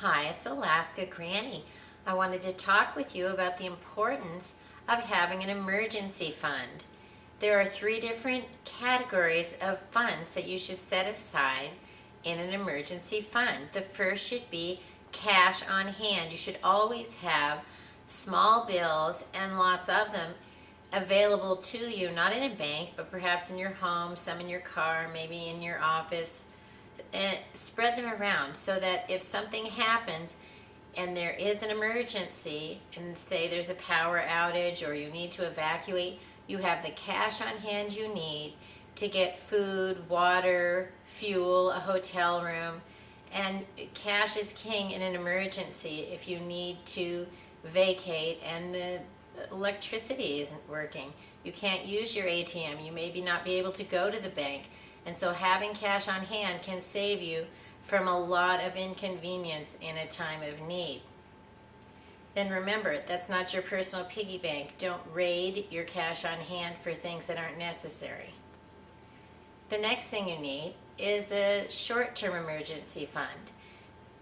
Hi, it's Alaska Granny. I wanted to talk with you about the importance of having an emergency fund. There are three different categories of funds that you should set aside in an emergency fund. The first should be cash on hand. You should always have small bills and lots of them available to you, not in a bank, but perhaps in your home, some in your car, maybe in your office. And spread them around so that if something happens and there is an emergency, and say there's a power outage or you need to evacuate, you have the cash on hand you need to get food, water, fuel, a hotel room. And cash is king in an emergency if you need to vacate and the electricity isn't working. You can't use your ATM. You maybe not be able to go to the bank. And so having cash on hand can save you from a lot of inconvenience in a time of need. Then remember, that's not your personal piggy bank. Don't raid your cash on hand for things that aren't necessary. The next thing you need is a short-term emergency fund.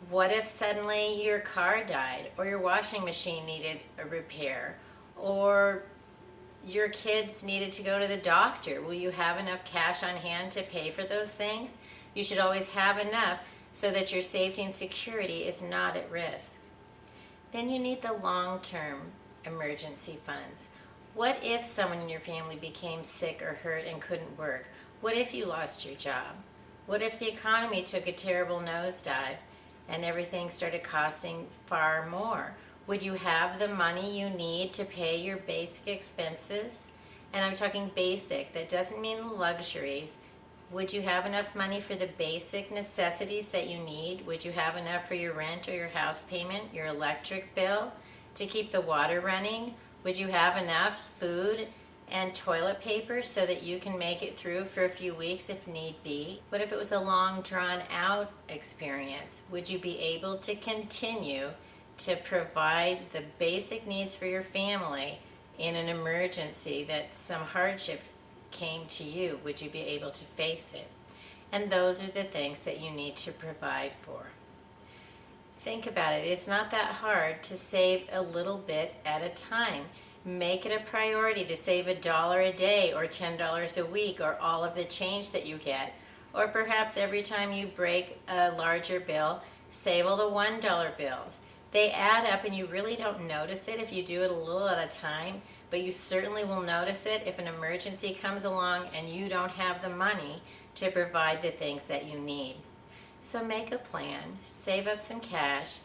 What if suddenly your car died, or your washing machine needed a repair, or your kids needed to go to the doctor? Will you have enough cash on hand to pay for those things? You should always have enough so that your safety and security is not at risk. Then you need the long-term emergency funds. What if someone in your family became sick or hurt and couldn't work? What if you lost your job? What if the economy took a terrible nosedive and everything started costing far more? Would you have the money you need to pay your basic expenses? And I'm talking basic. That doesn't mean luxuries. Would you have enough money for the basic necessities that you need? Would you have enough for your rent or your house payment, your electric bill, to keep the water running? Would you have enough food and toilet paper so that you can make it through for a few weeks if need be? What if it was a long, drawn-out experience? Would you be able to continue to provide the basic needs for your family in an emergency that some hardship came to you? Would you be able to face it? And those are the things that you need to provide for. Think about it. It's not that hard to save a little bit at a time. Make it a priority to save $1 a day or $10 a week, or all of the change that you get. Or perhaps every time you break a larger bill, save all the $1 bills. They add up and you really don't notice it if you do it a little at a time, but you certainly will notice it if an emergency comes along and you don't have the money to provide the things that you need. So make a plan, save up some cash,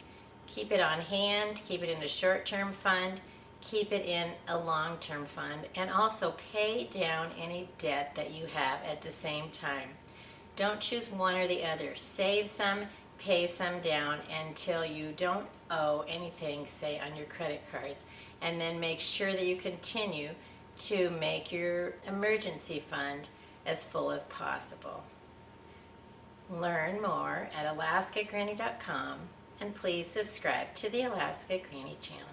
keep it on hand, keep it in a short-term fund, keep it in a long-term fund, and also pay down any debt that you have at the same time. Don't choose one or the other. Save some, pay some down until you don't owe anything, say, on your credit cards, and then make sure that you continue to make your emergency fund as full as possible. Learn more at alaskagranny.com, and please subscribe to the Alaska Granny channel.